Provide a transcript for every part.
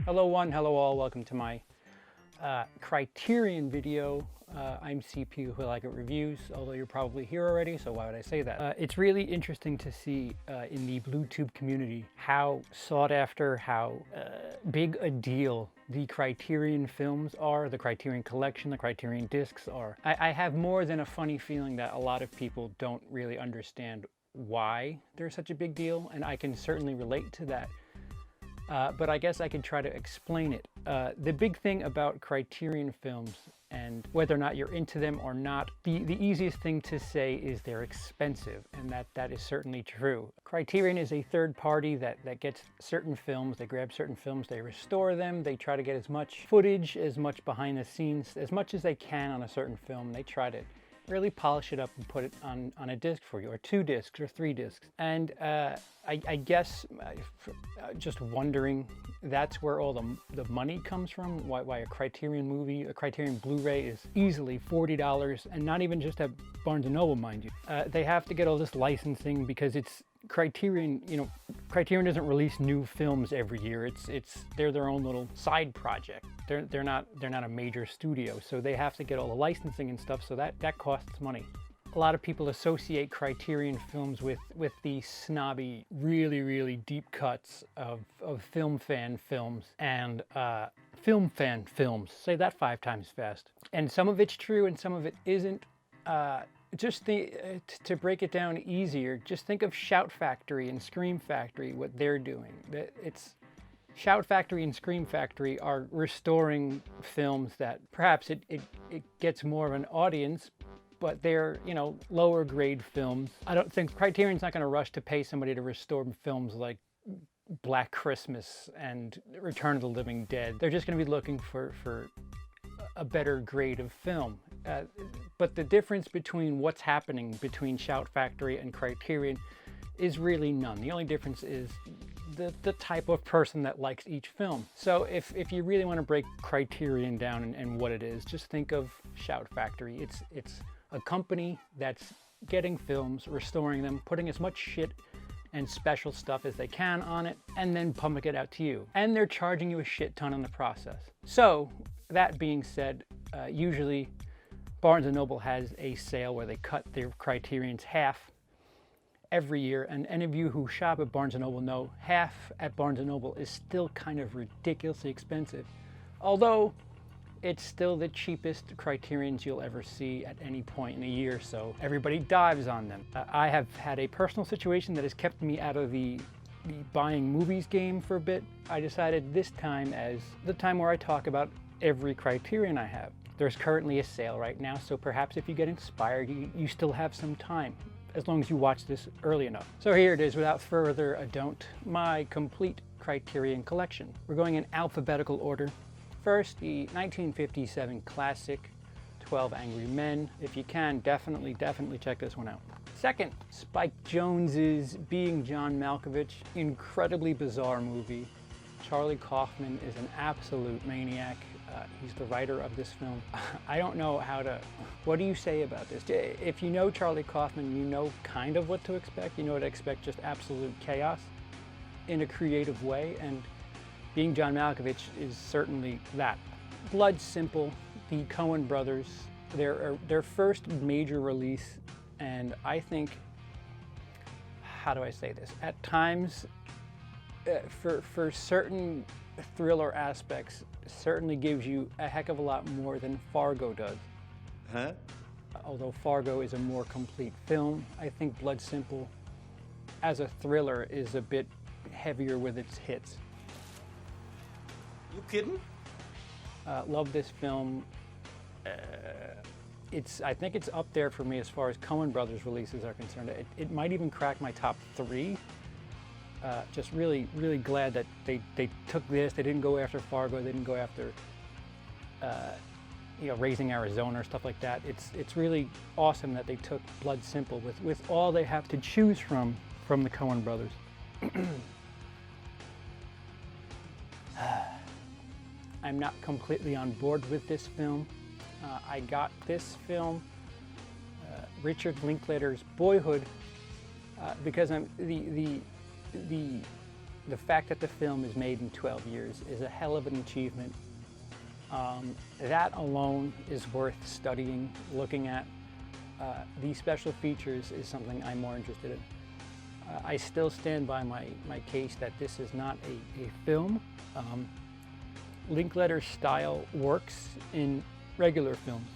Hello one, hello all, welcome to my Criterion video. I'm CPU who like it reviews, although you're probably here already, so why would I say that? It's really interesting to see in the BlueTube community how sought after, how big a deal the Criterion films are, the Criterion collection, the Criterion discs are. I have more than a funny feeling that a lot of people don't really understand why they're such a big deal, and I can certainly relate to that. But I guess I could try to explain it. The big thing about Criterion films, and whether or not you're into them or not, the easiest thing to say is they're expensive, and that is certainly true. Criterion is a third party that gets certain films, they grab certain films, they restore them, they try to get as much footage, as much behind the scenes, as much as they can on a certain film. They try to really polish it up and put it on a disc for you, or 2 discs or 3 discs. And I guess just wondering, that's where all the money comes from, why a Criterion movie, a Criterion Blu-ray is easily $40, and not even just at Barnes & Noble, mind you. They have to get all this licensing because it's Criterion, you know, Criterion doesn't release new films every year. They're their own little side project. They're not a major studio, so they have to get all the licensing and stuff, so that costs money. A lot of people associate Criterion films with the snobby, really deep cuts of film fan films and film fan films. Say that 5 times fast. And some of it's true and some of it isn't. Just to break it down easier, just think of Shout Factory and Scream Factory, what they're doing. Shout Factory and Scream Factory are restoring films that perhaps it gets more of an audience, but they're, you know, lower grade films. I don't think Criterion's not going to rush to pay somebody to restore films like Black Christmas and Return of the Living Dead. They're just going to be looking for a better grade of film. But the difference between what's happening between Shout Factory and Criterion is really none. The only difference is the type of person that likes each film. So if you really want to break Criterion down and what it is, just think of Shout Factory. It's a company that's getting films, restoring them, putting as much shit and special stuff as they can on it, and then pumping it out to you. And they're charging you a shit ton in the process. So that being said, usually Barnes & Noble has a sale where they cut their Criterions half every year, and any of you who shop at Barnes & Noble know half at Barnes & Noble is still kind of ridiculously expensive, although it's still the cheapest Criterions you'll ever see at any point in the year, so everybody dives on them. I have had a personal situation that has kept me out of the buying movies game for a bit. I decided this time as the time where I talk about every Criterion I have. There's currently a sale right now, so perhaps if you get inspired, you still have some time, as long as you watch this early enough. So here it is, without further ado, my complete Criterion collection. We're going in alphabetical order. First, the 1957 classic, 12 Angry Men. If you can, definitely check this one out. Second, Spike Jonze's Being John Malkovich. Incredibly bizarre movie. Charlie Kaufman is an absolute maniac. He's the writer of this film. I don't know what do you say about this? If you know Charlie Kaufman, you know kind of what to expect. You know what to expect, just absolute chaos in a creative way, and Being John Malkovich is certainly that. Blood Simple, the Coen brothers, their first major release, and I think, how do I say this? At times, for certain thriller aspects, certainly gives you a heck of a lot more than Fargo does. Huh? Although Fargo is a more complete film, I think Blood Simple, as a thriller, is a bit heavier with its hits. You kidding? Love this film. I think it's up there for me as far as Coen Brothers releases are concerned. It might even crack my top 3. Just really glad that they took this. They didn't go after Fargo. They didn't go after, you know, Raising Arizona or stuff like that. It's really awesome that they took Blood Simple with all they have to choose from the Coen brothers. I'm not completely on board with this film. I got this film, Richard Linklater's Boyhood, because I'm the the fact that the film is made in 12 years is a hell of an achievement. That alone is worth studying, looking at. These special features is something I'm more interested in. I still stand by my case that this is not a film. Linkletter style works in regular films.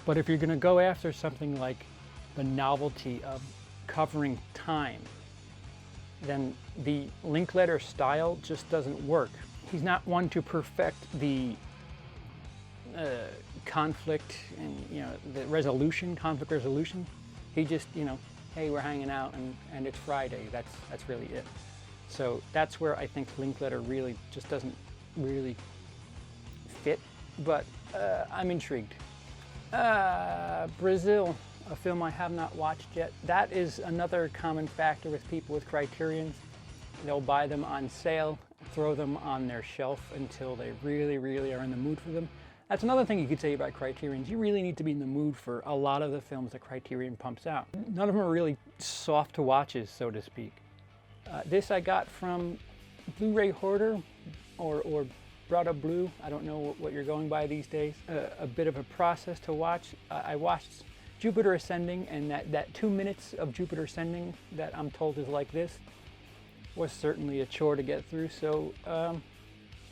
But if you're going to go after something like the novelty of covering time, then the Linkletter style just doesn't work. He's not one to perfect the conflict and the resolution, conflict resolution. He just hey, we're hanging out and it's Friday. That's really it. So that's where I think Linkletter really just doesn't really fit. But I'm intrigued. Brazil, a film I have not watched yet. That is another common factor with people with Criterions. They'll buy them on sale, throw them on their shelf until they really, really are in the mood for them. That's another thing you could say about Criterions. You really need to be in the mood for a lot of the films that Criterion pumps out. None of them are really soft to watches, so to speak. This I got from Blu-ray Hoarder or Brada Blue. I don't know what you're going by these days. A bit of a process to watch. I watched Jupiter Ascending, and that 2 minutes of Jupiter Ascending that I'm told is like this was certainly a chore to get through. So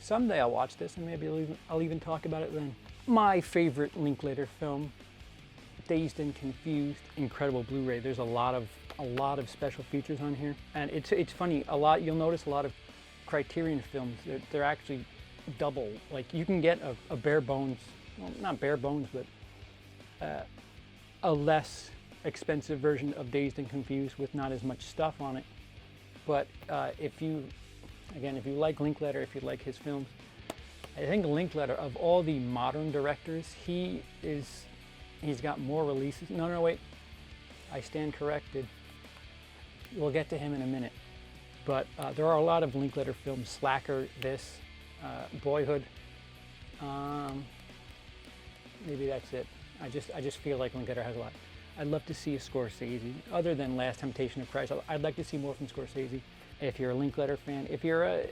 someday I'll watch this and maybe I'll even talk about it then. My favorite Linkletter film, Dazed and Confused, incredible Blu-ray. There's a lot of special features on here, and it's funny. You'll notice a lot of Criterion films. They're actually double. Like you can get a bare bones, well, not bare bones, but a less expensive version of Dazed and Confused with not as much stuff on it. But if you like Linkletter, if you like his films, I think Linkletter, of all the modern directors, he's got more releases. No, wait, I stand corrected. We'll get to him in a minute. But there are a lot of Linkletter films. Slacker, this, Boyhood. Maybe that's it. I just feel like Linkletter has a lot. I'd love to see a Scorsese, other than Last Temptation of Christ. I'd like to see more from Scorsese. If you're a Linkletter fan, if you're a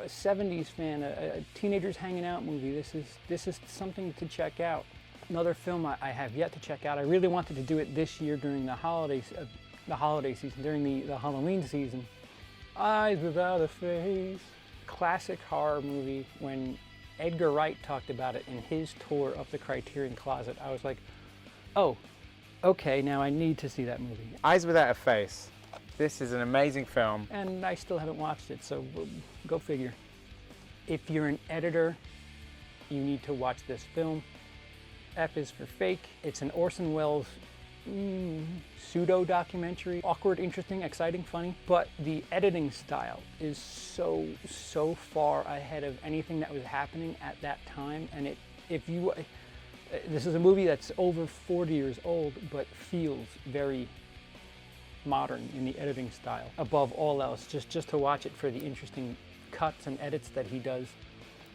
70s fan, a teenagers hanging out movie, this is something to check out. Another film I have yet to check out. I really wanted to do it this year during the holiday season, during the Halloween season. Eyes Without a Face, classic horror movie. When Edgar Wright talked about it in his tour of the Criterion Closet, I was like, oh, okay, now I need to see that movie. Eyes Without a Face. This is an amazing film. And I still haven't watched it, so go figure. If you're an editor, you need to watch this film. F is for Fake. It's an Orson Welles pseudo-documentary. Awkward, interesting, exciting, funny. But the editing style is so far ahead of anything that was happening at that time. And this is a movie that's over 40 years old, but feels very modern in the editing style. Above all else, just to watch it for the interesting cuts and edits that he does.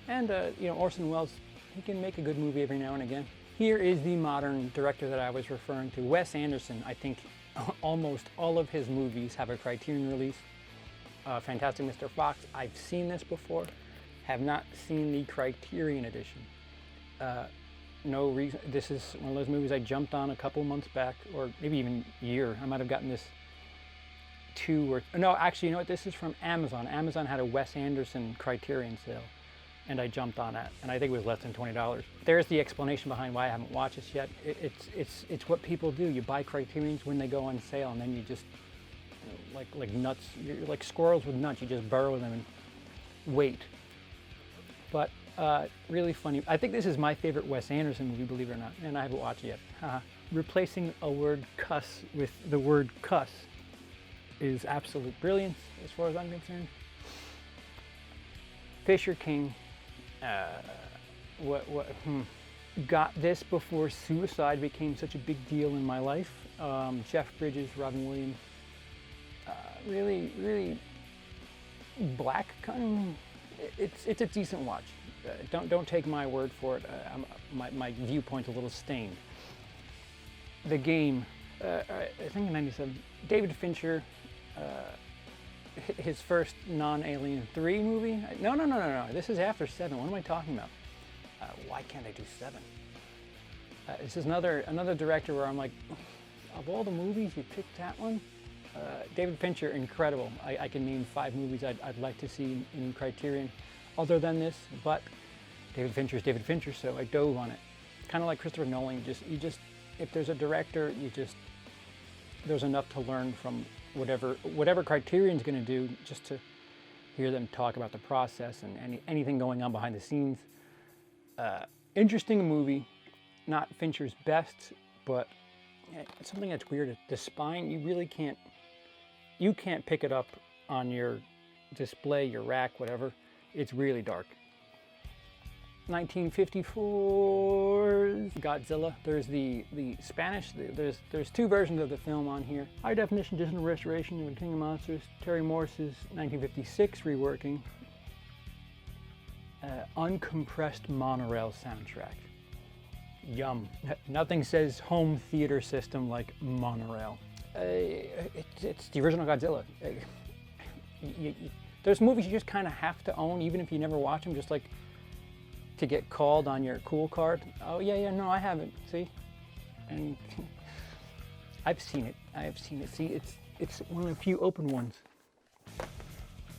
And Orson Welles, he can make a good movie every now and again. Here is the modern director that I was referring to, Wes Anderson. I think almost all of his movies have a Criterion release. Fantastic Mr. Fox, I've seen this before, have not seen the Criterion edition. No reason. This is one of those movies I jumped on a couple months back, or maybe even a year. I might have gotten this actually, you know what? This is from Amazon. Amazon had a Wes Anderson Criterion sale, and I jumped on that, and I think it was less than $20. There's the explanation behind why I haven't watched this yet. It's what people do. You buy Criterions when they go on sale, and then you just like nuts. You're like squirrels with nuts. You just burrow them and wait. But really funny. I think this is my favorite Wes Anderson movie, believe it or not, and I haven't watched it yet. Replacing a word cuss with the word cuss is absolute brilliance as far as I'm concerned. Fisher King got this before Suicide became such a big deal in my life. Jeff Bridges, Robin Williams, really black kind of, it's a decent watch. Don't take my word for it. My viewpoint's a little stained. The Game, I think in '97, David Fincher, his first non-Alien 3 movie. No. This is after 7. What am I talking about? Why can't I do 7? This is another director where I'm like, of all the movies, you picked that one? David Fincher, incredible. I can name 5 movies I'd like to see in Criterion other than this, but David Fincher is David Fincher, so I dove on it. Kind of like Christopher Nolan, you just, if there's a director, there's enough to learn from whatever Criterion's going to do, just to hear them talk about the process and anything going on behind the scenes. Interesting movie, not Fincher's best, but something that's weird. The spine, you can't pick it up on your display, your rack, whatever. It's really dark. 1954's Godzilla. There's the Spanish, there's 2 versions of the film on here. High definition digital restoration of King of Monsters. Terry Morse's 1956 reworking. Uncompressed monorail soundtrack. Yum. Nothing says home theater system like monorail. It's the original Godzilla. There's movies you just kind of have to own, even if you never watch them, just like to get called on your cool card. Oh yeah, no, I haven't. See, and I've seen it. See, it's one of the few open ones.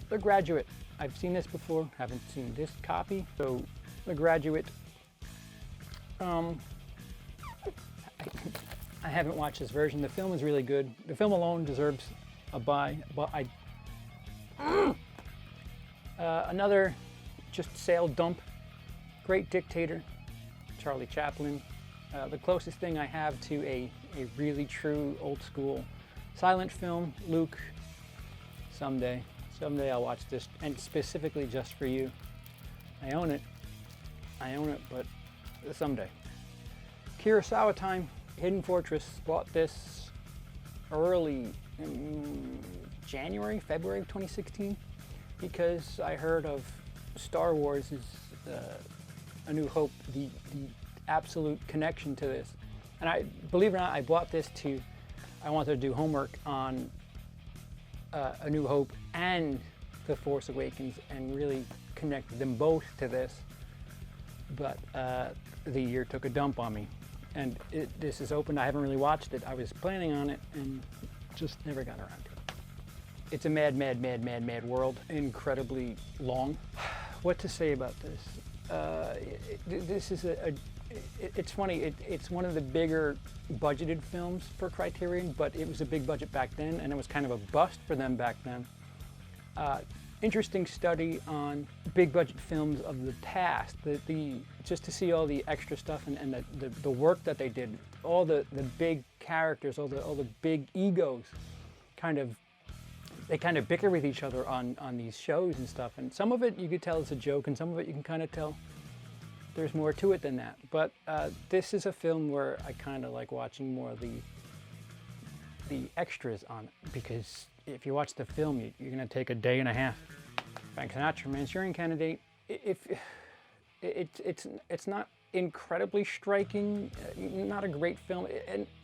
The Graduate. I've seen this before. Haven't seen this copy. So, The Graduate. I haven't watched this version. The film is really good. The film alone deserves a buy, but another just sale dump. Great Dictator, Charlie Chaplin. The closest thing I have to a really true old school silent film, Luke. Someday I'll watch this, and specifically just for you. I own it, but someday. Kurosawa time, Hidden Fortress. Bought this early in February of 2016, because I heard of Star Wars' A New Hope, the absolute connection to this. And I, believe it or not, I bought this I wanted to do homework on A New Hope and The Force Awakens and really connect them both to this. But the year took a dump on me. And this is open. I haven't really watched it. I was planning on it and just never got around to it. It's a mad world. Incredibly long. What to say about this? This is it's funny. It's one of the bigger budgeted films for Criterion, but it was a big budget back then, and it was kind of a bust for them back then. Interesting study on big budget films of the past. Just to see all the extra stuff and the work that they did, all the big characters, all the big egos, they kind of bicker with each other on these shows and stuff. And some of it you could tell is a joke, and some of it you can kind of tell there's more to it than that. But this is a film where I kind of like watching more of the extras on it, because if you watch the film, you're going to take a day and a half. Frank Sinatra, Manchurian Candidate. It's not incredibly striking, not a great film,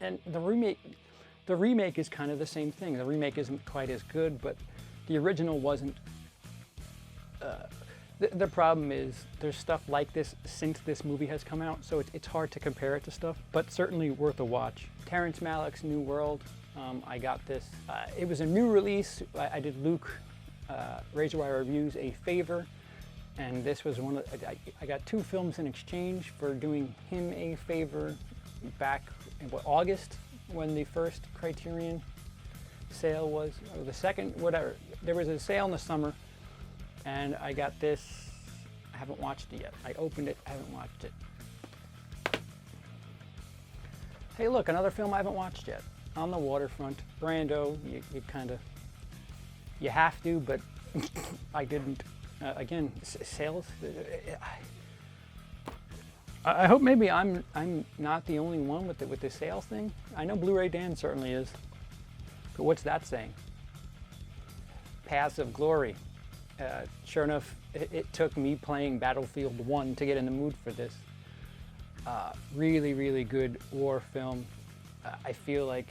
and the remake is kind of the same thing. The remake isn't quite as good, but the original wasn't. The problem is there's stuff like this since this movie has come out, so it's hard to compare it to stuff, but certainly worth a watch. Terrence Malick's New World. I got this. It was a new release. I did Luke Razor Wire Reviews a favor, and this was one of. I got 2 films in exchange for doing him a favor back in August, when the first Criterion sale was, or the second, whatever. There was a sale in the summer, and I got this. I haven't watched it yet. I opened it, I haven't watched it. Hey, look, another film I haven't watched yet. On the Waterfront, Brando. You have to, but I didn't. Again, sales. I hope maybe I'm not the only one with the sales thing. I know Blu-ray Dan certainly is, but what's that saying? Paths of Glory. Sure enough, it took me playing Battlefield 1 to get in the mood for this. Really good war film. I feel like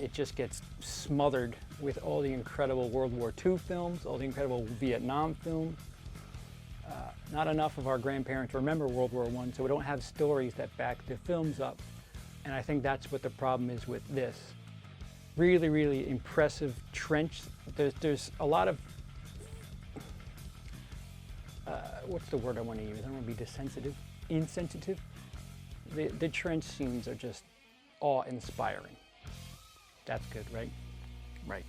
it just gets smothered with all the incredible World War II films, all the incredible Vietnam films. Not enough of our grandparents remember World War I, so we don't have stories that back the films up. And I think that's what the problem is with this. Really, really impressive trench. There's a lot of, what's the word I want to use? I don't want to be insensitive. The trench scenes are just awe-inspiring. That's good, right? Right.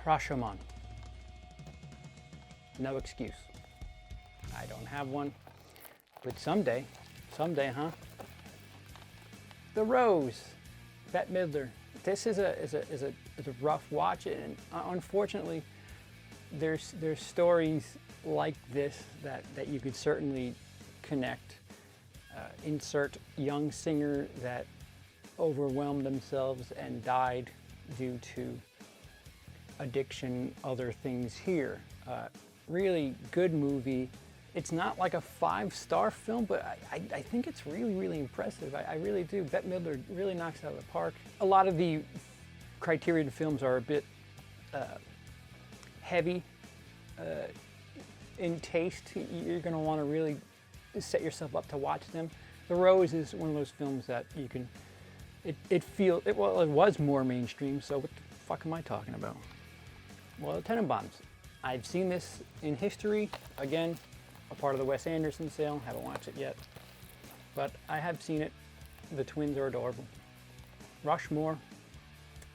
Rashomon. No excuse. I don't have one, but someday, huh? The Rose, Bette Midler. This is a rough watch, and unfortunately, there's stories like this that you could certainly connect. Insert young singer that overwhelmed themselves and died due to addiction, other things here. Really good movie. It's not like a 5-star film, but I think it's really, really impressive. I really do. Bette Midler really knocks it out of the park. A lot of the Criterion films are a bit heavy in taste. You're going to want to really set yourself up to watch them. The Rose is one of those films that you can, well, it was more mainstream, so what the fuck am I talking about? Well, Tenenbaums. I've seen this in history, again, a part of the Wes Anderson sale, haven't watched it yet, but I have seen it. The twins are adorable. Rushmore,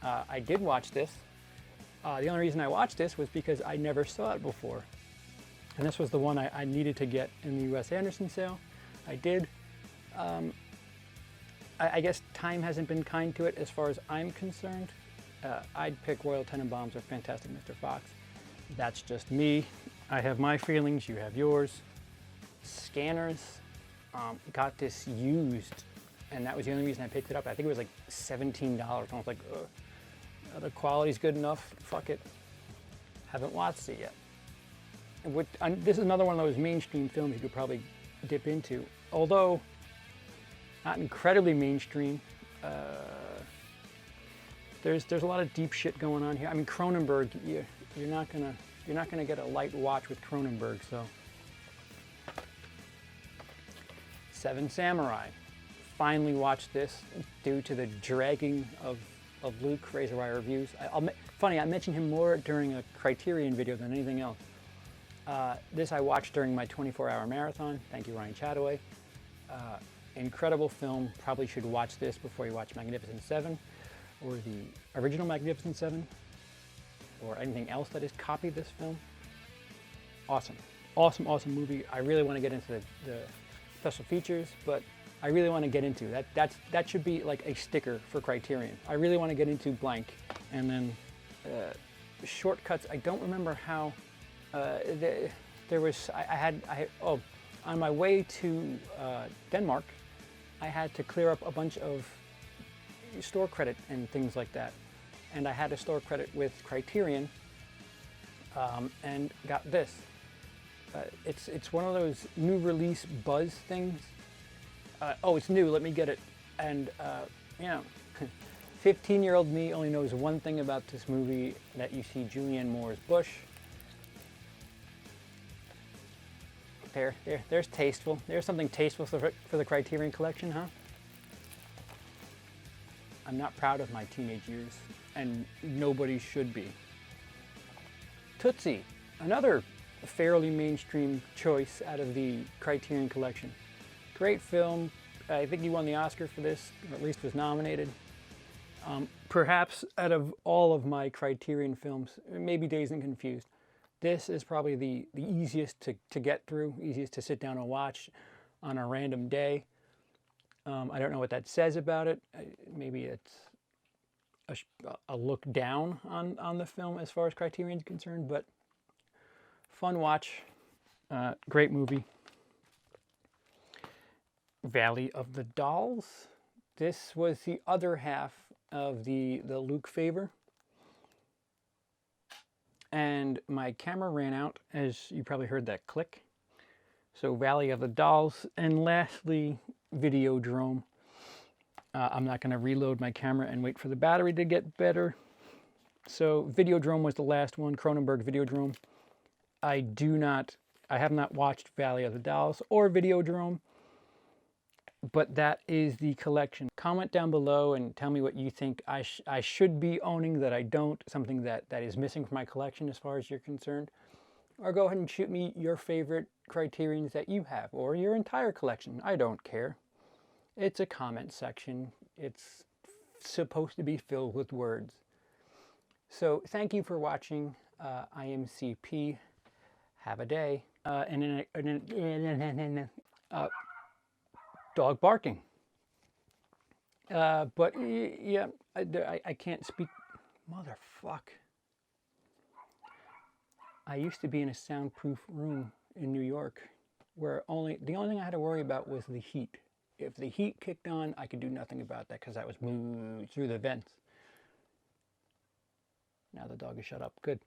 I did watch this. The only reason I watched this was because I never saw it before. And this was the one I needed to get in the Wes Anderson sale. I did. I guess time hasn't been kind to it as far as I'm concerned. I'd pick Royal Tenenbaums or Fantastic Mr. Fox. That's just me. I have my feelings, you have yours. Scanners got this used, and that was the only reason I picked it up. I think it was like $17. I was like, the quality's good enough, fuck it. Haven't watched it yet. This is another one of those mainstream films you could probably dip into. Although, not incredibly mainstream. There's a lot of deep shit going on here. I mean, Cronenberg, you're not gonna get a light watch with Cronenberg, so. Seven Samurai. Finally watched this due to the dragging of Luke, Razor Wire reviews. Funny, I mentioned him more during a Criterion video than anything else. This I watched during my 24-hour marathon. Thank you, Ryan Chataway. Incredible film. Probably should watch this before you watch Magnificent Seven, or the original Magnificent Seven, or anything else that has copied this film. Awesome. Awesome, awesome movie. I really want to get into the special features, but I really want to get into that should be like a sticker for Criterion. I really want to get into blank. And then shortcuts, I don't remember how. There was, on my way to Denmark, I had to clear up a bunch of store credit and things like that. And I had a store credit with Criterion and got this. It's one of those new release buzz things. It's new, let me get it. And, 15-year-old me only knows one thing about this movie, that you see Julianne Moore's bush. There's tasteful. There's something tasteful for the Criterion collection, huh? I'm not proud of my teenage years, and nobody should be. Tootsie, another fairly mainstream choice out of the Criterion collection. Great film. I think he won the Oscar for this, or at least was nominated. Perhaps out of all of my Criterion films, maybe Dazed and Confused, this is probably the easiest to get through, easiest to sit down and watch on a random day. I don't know what that says about it. Maybe it's a look down on the film as far as Criterion is concerned, but fun watch, great movie. Valley of the Dolls. This was the other half of the Luke favor. And my camera ran out, as you probably heard that click. So Valley of the Dolls. And lastly, Videodrome. I'm not going to reload my camera and wait for the battery to get better. So Videodrome was the last one, Cronenberg Videodrome. I have not watched Valley of the Dolls or Videodrome, but that is the collection. Comment down below and tell me what you think I should be owning that I don't, something that is missing from my collection as far as you're concerned. Or go ahead and shoot me your favorite Criterions that you have, or your entire collection. I don't care. It's a comment section. It's supposed to be filled with words. So thank you for watching. I am CP. Have a day. Dog barking. But yeah, I can't speak. Motherfuck. I used to be in a soundproof room in New York where the only thing I had to worry about was the heat. If the heat kicked on, I could do nothing about that because that was moved through the vents. Now the dog is shut up. Good.